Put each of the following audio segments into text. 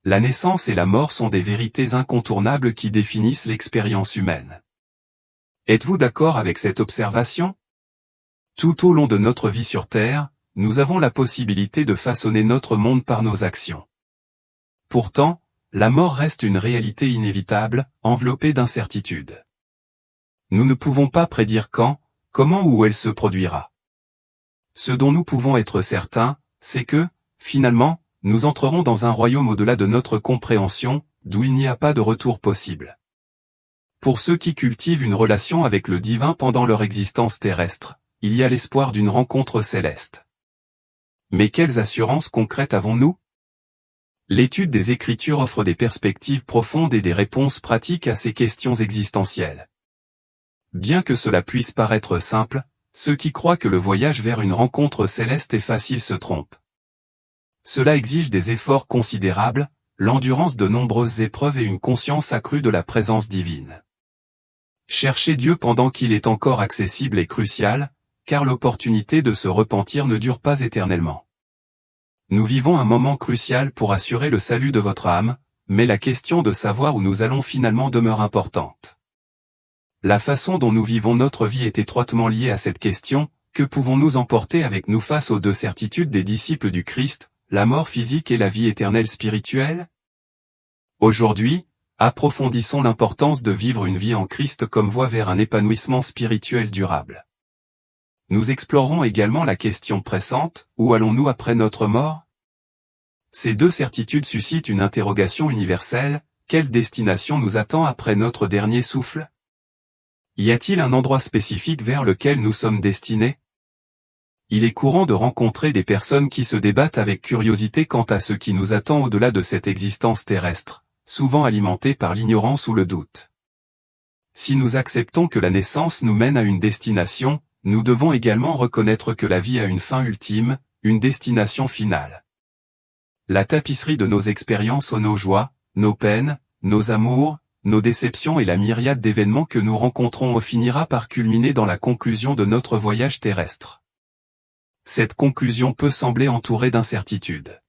La naissance et la mort sont des vérités incontournables qui définissent l'expérience humaine. Êtes-vous d'accord avec cette observation? Tout au long de notre vie sur Terre, nous avons la possibilité de façonner notre monde par nos actions. Pourtant, la mort reste une réalité inévitable, enveloppée d'incertitudes. Nous ne pouvons pas prédire quand, comment ou où elle se produira. Ce dont nous pouvons être certains, c'est que, finalement, nous entrerons dans un royaume au-delà de notre compréhension, d'où il n'y a pas de retour possible. Pour ceux qui cultivent une relation avec le divin pendant leur existence terrestre, il y a l'espoir d'une rencontre céleste. Mais quelles assurances concrètes avons-nous? L'étude des Écritures offre des perspectives profondes et des réponses pratiques à ces questions existentielles. Bien que cela puisse paraître simple, ceux qui croient que le voyage vers une rencontre céleste est facile se trompent. Cela exige des efforts considérables, l'endurance de nombreuses épreuves et une conscience accrue de la présence divine. Chercher Dieu pendant qu'il est encore accessible est crucial, car l'opportunité de se repentir ne dure pas éternellement. Nous vivons un moment crucial pour assurer le salut de votre âme, mais la question de savoir où nous allons finalement demeure importante. La façon dont nous vivons notre vie est étroitement liée à cette question. Que pouvons-nous emporter avec nous face aux deux certitudes des disciples du Christ, la mort physique et la vie éternelle spirituelle? Aujourd'hui, approfondissons l'importance de vivre une vie en Christ comme voie vers un épanouissement spirituel durable. Nous explorerons également la question pressante, où allons-nous après notre mort? Ces deux certitudes suscitent une interrogation universelle, quelle destination nous attend après notre dernier souffle? Y a-t-il un endroit spécifique vers lequel nous sommes destinés? Il est courant de rencontrer des personnes qui se débattent avec curiosité quant à ce qui nous attend au-delà de cette existence terrestre, souvent alimentée par l'ignorance ou le doute. Si nous acceptons que la naissance nous mène à une destination, nous devons également reconnaître que la vie a une fin ultime, une destination finale. La tapisserie de nos expériences, nos joies, nos peines, nos amours, nos déceptions et la myriade d'événements que nous rencontrons finira par culminer dans la conclusion de notre voyage terrestre. Cette conclusion peut sembler entourée d'incertitudes.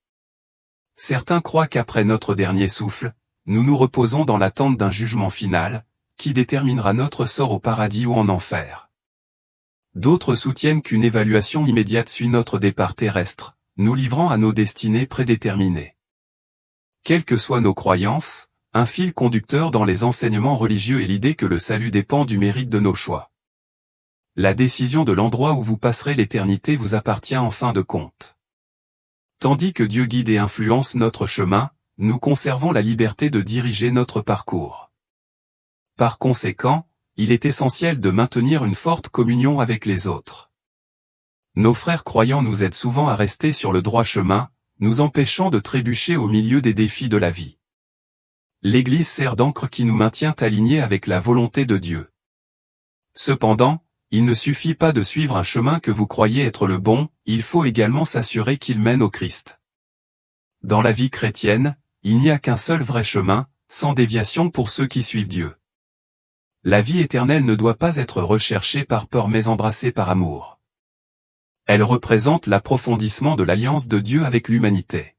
Certains croient qu'après notre dernier souffle, nous nous reposons dans l'attente d'un jugement final, qui déterminera notre sort au paradis ou en enfer. D'autres soutiennent qu'une évaluation immédiate suit notre départ terrestre, nous livrant à nos destinées prédéterminées. Quelles que soient nos croyances, un fil conducteur dans les enseignements religieux est l'idée que le salut dépend du mérite de nos choix. La décision de l'endroit où vous passerez l'éternité vous appartient en fin de compte. Tandis que Dieu guide et influence notre chemin, nous conservons la liberté de diriger notre parcours. Par conséquent, il est essentiel de maintenir une forte communion avec les autres. Nos frères croyants nous aident souvent à rester sur le droit chemin, nous empêchant de trébucher au milieu des défis de la vie. L'Église sert d'ancre qui nous maintient alignés avec la volonté de Dieu. Cependant, il ne suffit pas de suivre un chemin que vous croyez être le bon, il faut également s'assurer qu'il mène au Christ. Dans la vie chrétienne, il n'y a qu'un seul vrai chemin, sans déviation pour ceux qui suivent Dieu. La vie éternelle ne doit pas être recherchée par peur mais embrassée par amour. Elle représente l'approfondissement de l'alliance de Dieu avec l'humanité.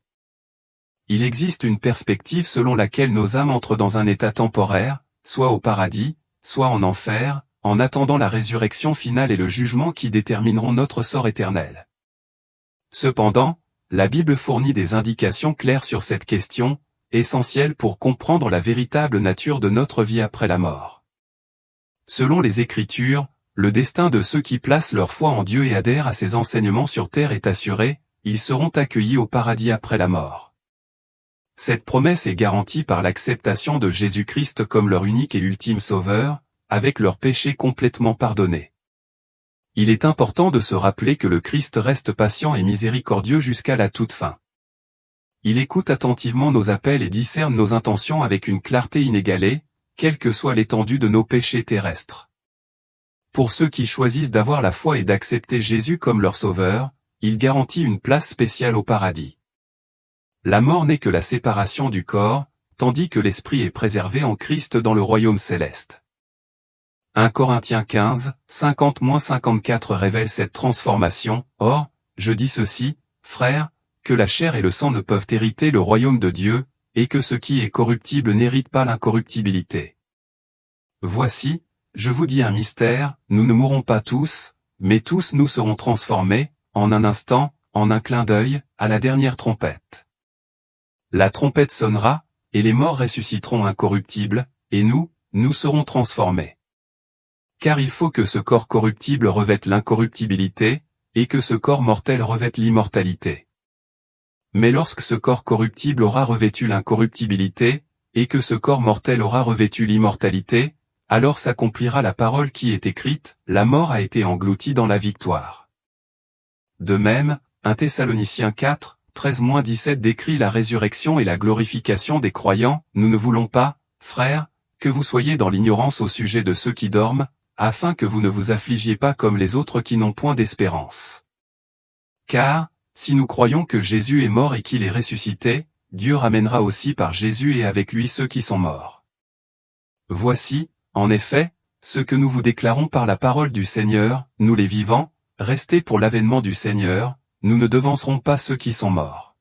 Il existe une perspective selon laquelle nos âmes entrent dans un état temporaire, soit au paradis, soit en enfer, en attendant la résurrection finale et le jugement qui détermineront notre sort éternel. Cependant, la Bible fournit des indications claires sur cette question, essentielles pour comprendre la véritable nature de notre vie après la mort. Selon les Écritures, le destin de ceux qui placent leur foi en Dieu et adhèrent à ses enseignements sur terre est assuré, ils seront accueillis au paradis après la mort. Cette promesse est garantie par l'acceptation de Jésus-Christ comme leur unique et ultime sauveur, avec leurs péchés complètement pardonnés. Il est important de se rappeler que le Christ reste patient et miséricordieux jusqu'à la toute fin. Il écoute attentivement nos appels et discerne nos intentions avec une clarté inégalée, quelle que soit l'étendue de nos péchés terrestres. Pour ceux qui choisissent d'avoir la foi et d'accepter Jésus comme leur sauveur, il garantit une place spéciale au paradis. La mort n'est que la séparation du corps, tandis que l'esprit est préservé en Christ dans le royaume céleste. 1 Corinthiens 15, 50-54 révèle cette transformation. Or, je dis ceci, frères, que la chair et le sang ne peuvent hériter le royaume de Dieu, et que ce qui est corruptible n'hérite pas l'incorruptibilité. Voici, je vous dis un mystère, nous ne mourrons pas tous, mais tous nous serons transformés, en un instant, en un clin d'œil, à la dernière trompette. La trompette sonnera, et les morts ressusciteront incorruptibles, et nous serons transformés. Car il faut que ce corps corruptible revête l'incorruptibilité, et que ce corps mortel revête l'immortalité. Mais lorsque ce corps corruptible aura revêtu l'incorruptibilité, et que ce corps mortel aura revêtu l'immortalité, alors s'accomplira la parole qui est écrite, la mort a été engloutie dans la victoire. De même, 1 Thessaloniciens 4, 13-17 décrit la résurrection et la glorification des croyants, nous ne voulons pas, frères, que vous soyez dans l'ignorance au sujet de ceux qui dorment, afin que vous ne vous affligiez pas comme les autres qui n'ont point d'espérance. Car, si nous croyons que Jésus est mort et qu'il est ressuscité, Dieu ramènera aussi par Jésus et avec lui ceux qui sont morts. Voici, en effet, ce que nous vous déclarons par la parole du Seigneur, nous les vivants, restés pour l'avènement du Seigneur, nous ne devancerons pas ceux qui sont morts.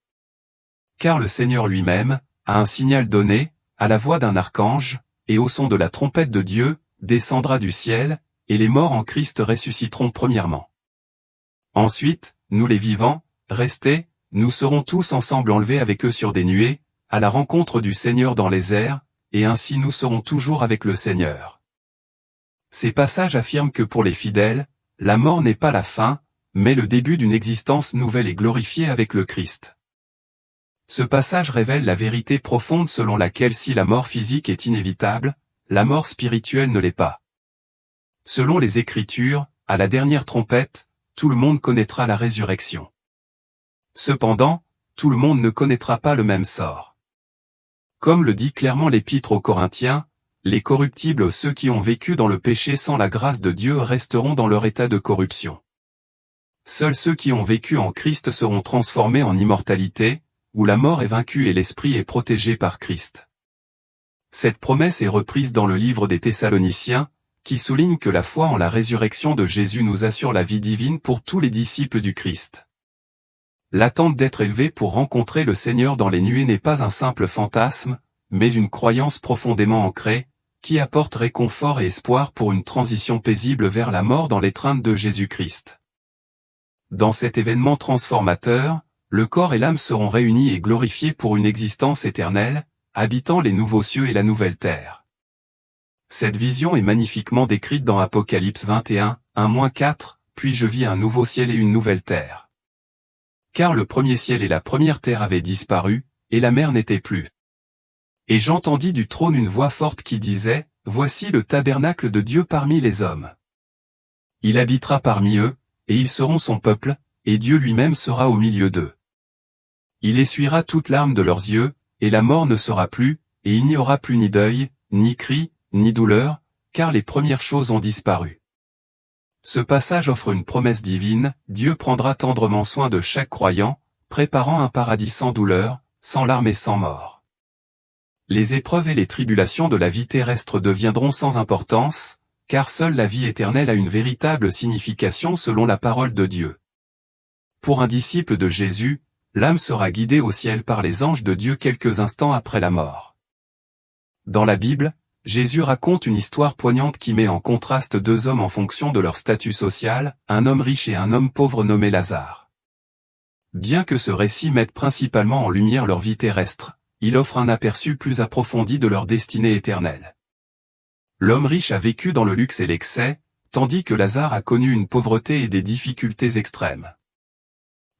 Car le Seigneur lui-même, a un signal donné, à la voix d'un archange, et au son de la trompette de Dieu, descendra du ciel, et les morts en Christ ressusciteront premièrement. Ensuite, nous les vivants, restés, nous serons tous ensemble enlevés avec eux sur des nuées, à la rencontre du Seigneur dans les airs, et ainsi nous serons toujours avec le Seigneur. Ces passages affirment que pour les fidèles, la mort n'est pas la fin, mais le début d'une existence nouvelle et glorifiée avec le Christ. Ce passage révèle la vérité profonde selon laquelle si la mort physique est inévitable, la mort spirituelle ne l'est pas. Selon les Écritures, à la dernière trompette, tout le monde connaîtra la résurrection. Cependant, tout le monde ne connaîtra pas le même sort. Comme le dit clairement l'Épître aux Corinthiens, les corruptibles, ceux qui ont vécu dans le péché sans la grâce de Dieu resteront dans leur état de corruption. Seuls ceux qui ont vécu en Christ seront transformés en immortalité, où la mort est vaincue et l'esprit est protégé par Christ. Cette promesse est reprise dans le livre des Thessaloniciens, qui souligne que la foi en la résurrection de Jésus nous assure la vie divine pour tous les disciples du Christ. L'attente d'être élevé pour rencontrer le Seigneur dans les nuées n'est pas un simple fantasme, mais une croyance profondément ancrée, qui apporte réconfort et espoir pour une transition paisible vers la mort dans l'étreinte de Jésus-Christ. Dans cet événement transformateur, le corps et l'âme seront réunis et glorifiés pour une existence éternelle, habitant les nouveaux cieux et la nouvelle terre. Cette vision est magnifiquement décrite dans Apocalypse 21, 1-4, puis je vis un nouveau ciel et une nouvelle terre. Car le premier ciel et la première terre avaient disparu, et la mer n'était plus. Et j'entendis du trône une voix forte qui disait, voici le tabernacle de Dieu parmi les hommes. Il habitera parmi eux, et ils seront son peuple, et Dieu lui-même sera au milieu d'eux. Il essuiera toute larme de leurs yeux, et la mort ne sera plus, et il n'y aura plus ni deuil, ni cri, ni douleur, car les premières choses ont disparu. Ce passage offre une promesse divine, Dieu prendra tendrement soin de chaque croyant, préparant un paradis sans douleur, sans larmes et sans mort. Les épreuves et les tribulations de la vie terrestre deviendront sans importance, car seule la vie éternelle a une véritable signification selon la parole de Dieu. Pour un disciple de Jésus, l'âme sera guidée au ciel par les anges de Dieu quelques instants après la mort. Dans la Bible, Jésus raconte une histoire poignante qui met en contraste deux hommes en fonction de leur statut social, un homme riche et un homme pauvre nommé Lazare. Bien que ce récit mette principalement en lumière leur vie terrestre, il offre un aperçu plus approfondi de leur destinée éternelle. L'homme riche a vécu dans le luxe et l'excès, tandis que Lazare a connu une pauvreté et des difficultés extrêmes.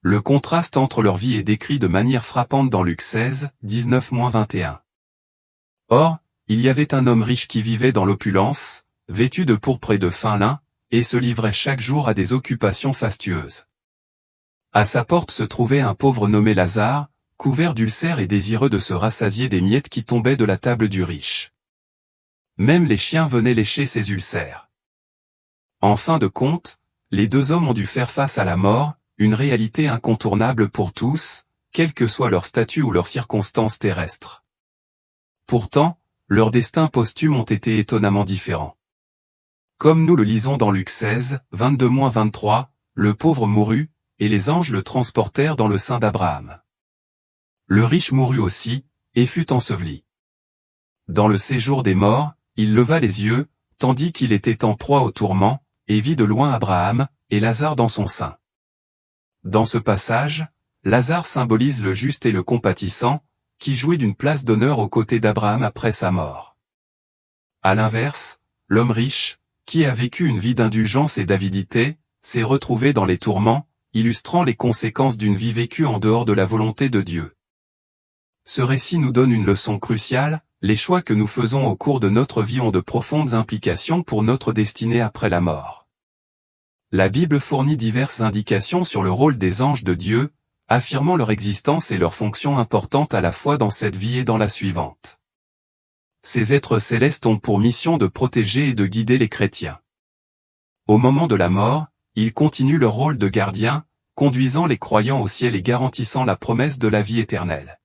Le contraste entre leur vie est décrit de manière frappante dans Luc 16, 19-21. Or, il y avait un homme riche qui vivait dans l'opulence, vêtu de pourpre et de fin lin, et se livrait chaque jour à des occupations fastueuses. À sa porte se trouvait un pauvre nommé Lazare, couvert d'ulcères et désireux de se rassasier des miettes qui tombaient de la table du riche. Même les chiens venaient lécher ses ulcères. En fin de compte, les deux hommes ont dû faire face à la mort, une réalité incontournable pour tous, quel que soit leur statut ou leurs circonstances terrestres. Pourtant, leurs destins posthumes ont été étonnamment différents. Comme nous le lisons dans Luc 16, 22-23, le pauvre mourut, et les anges le transportèrent dans le sein d'Abraham. Le riche mourut aussi, et fut enseveli. Dans le séjour des morts, il leva les yeux, tandis qu'il était en proie au tourment, et vit de loin Abraham, et Lazare dans son sein. Dans ce passage, Lazare symbolise le juste et le compatissant, qui jouit d'une place d'honneur aux côtés d'Abraham après sa mort. À l'inverse, l'homme riche, qui a vécu une vie d'indulgence et d'avidité, s'est retrouvé dans les tourments, illustrant les conséquences d'une vie vécue en dehors de la volonté de Dieu. Ce récit nous donne une leçon cruciale: les choix que nous faisons au cours de notre vie ont de profondes implications pour notre destinée après la mort. La Bible fournit diverses indications sur le rôle des anges de Dieu, affirmant leur existence et leur fonction importante à la fois dans cette vie et dans la suivante. Ces êtres célestes ont pour mission de protéger et de guider les chrétiens. Au moment de la mort, ils continuent leur rôle de gardiens, conduisant les croyants au ciel et garantissant la promesse de la vie éternelle.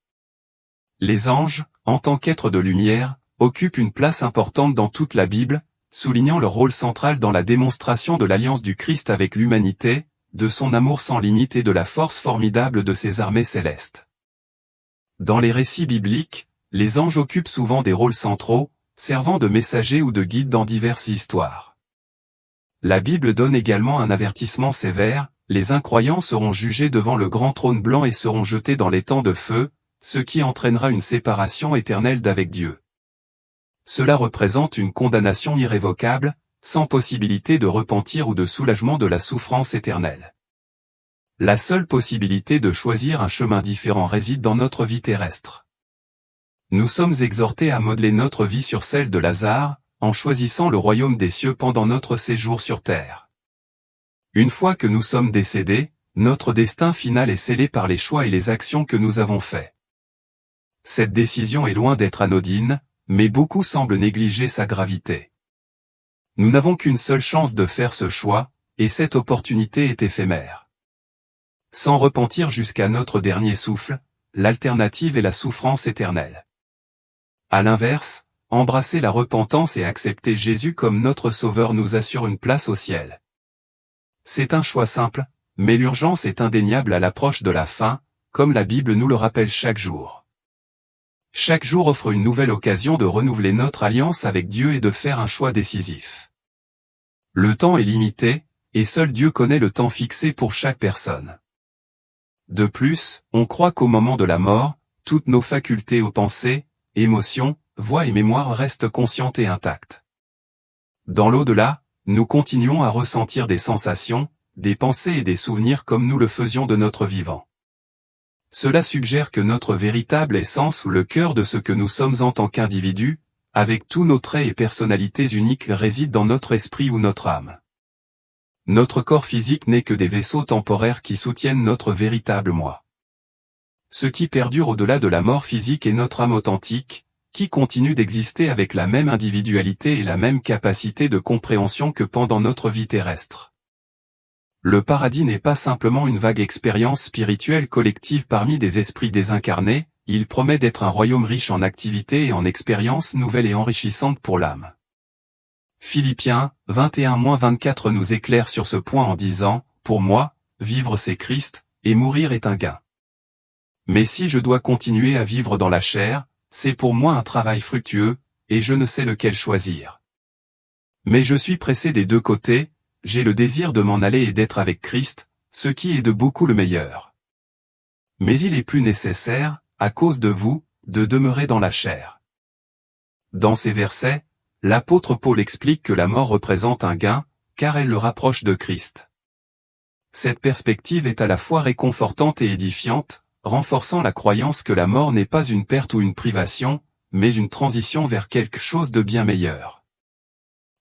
Les anges, en tant qu'êtres de lumière, occupent une place importante dans toute la Bible, soulignant leur rôle central dans la démonstration de l'alliance du Christ avec l'humanité, de son amour sans limite et de la force formidable de ses armées célestes. Dans les récits bibliques, les anges occupent souvent des rôles centraux, servant de messagers ou de guides dans diverses histoires. La Bible donne également un avertissement sévère: les incroyants seront jugés devant le grand trône blanc et seront jetés dans les temps de feu, ce qui entraînera une séparation éternelle d'avec Dieu. Cela représente une condamnation irrévocable, sans possibilité de repentir ou de soulagement de la souffrance éternelle. La seule possibilité de choisir un chemin différent réside dans notre vie terrestre. Nous sommes exhortés à modeler notre vie sur celle de Lazare, en choisissant le royaume des cieux pendant notre séjour sur terre. Une fois que nous sommes décédés, notre destin final est scellé par les choix et les actions que nous avons faits. Cette décision est loin d'être anodine, mais beaucoup semblent négliger sa gravité. Nous n'avons qu'une seule chance de faire ce choix, et cette opportunité est éphémère. Sans repentir jusqu'à notre dernier souffle, l'alternative est la souffrance éternelle. À l'inverse, embrasser la repentance et accepter Jésus comme notre Sauveur nous assure une place au ciel. C'est un choix simple, mais l'urgence est indéniable à l'approche de la fin, comme la Bible nous le rappelle chaque jour. Chaque jour offre une nouvelle occasion de renouveler notre alliance avec Dieu et de faire un choix décisif. Le temps est limité, et seul Dieu connaît le temps fixé pour chaque personne. De plus, on croit qu'au moment de la mort, toutes nos facultés aux pensées, émotions, voix et mémoire restent conscientes et intactes. Dans l'au-delà, nous continuons à ressentir des sensations, des pensées et des souvenirs comme nous le faisions de notre vivant. Cela suggère que notre véritable essence ou le cœur de ce que nous sommes en tant qu'individus, avec tous nos traits et personnalités uniques, réside dans notre esprit ou notre âme. Notre corps physique n'est que des vaisseaux temporaires qui soutiennent notre véritable moi. Ce qui perdure au-delà de la mort physique est notre âme authentique, qui continue d'exister avec la même individualité et la même capacité de compréhension que pendant notre vie terrestre. Le paradis n'est pas simplement une vague expérience spirituelle collective parmi des esprits désincarnés, il promet d'être un royaume riche en activités et en expériences nouvelles et enrichissantes pour l'âme. Philippiens 21-24 nous éclaire sur ce point en disant: « Pour moi, vivre c'est Christ, et mourir est un gain. Mais si je dois continuer à vivre dans la chair, c'est pour moi un travail fructueux, et je ne sais lequel choisir. Mais je suis pressé des deux côtés, j'ai le désir de m'en aller et d'être avec Christ, ce qui est de beaucoup le meilleur. Mais il est plus nécessaire, à cause de vous, de demeurer dans la chair. » Dans ces versets, l'apôtre Paul explique que la mort représente un gain, car elle le rapproche de Christ. Cette perspective est à la fois réconfortante et édifiante, renforçant la croyance que la mort n'est pas une perte ou une privation, mais une transition vers quelque chose de bien meilleur.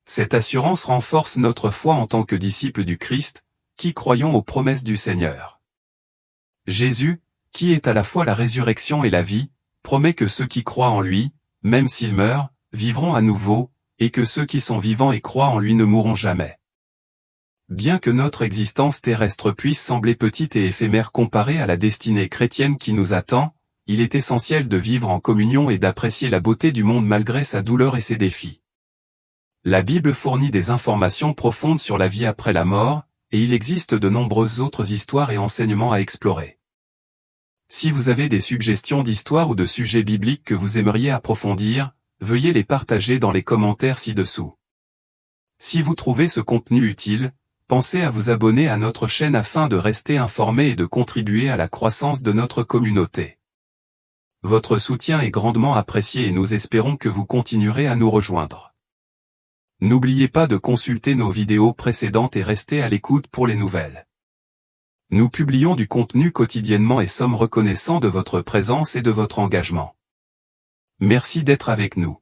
Cette assurance renforce notre foi en tant que disciples du Christ, qui croyons aux promesses du Seigneur. Jésus, qui est à la fois la résurrection et la vie, promet que ceux qui croient en lui, même s'ils meurent, vivront à nouveau, et que ceux qui sont vivants et croient en lui ne mourront jamais. Bien que notre existence terrestre puisse sembler petite et éphémère comparée à la destinée chrétienne qui nous attend, il est essentiel de vivre en communion et d'apprécier la beauté du monde malgré sa douleur et ses défis. La Bible fournit des informations profondes sur la vie après la mort, et il existe de nombreuses autres histoires et enseignements à explorer. Si vous avez des suggestions d'histoires ou de sujets bibliques que vous aimeriez approfondir, veuillez les partager dans les commentaires ci-dessous. Si vous trouvez ce contenu utile, pensez à vous abonner à notre chaîne afin de rester informé et de contribuer à la croissance de notre communauté. Votre soutien est grandement apprécié et nous espérons que vous continuerez à nous rejoindre. N'oubliez pas de consulter nos vidéos précédentes et restez à l'écoute pour les nouvelles. Nous publions du contenu quotidiennement et sommes reconnaissants de votre présence et de votre engagement. Merci d'être avec nous.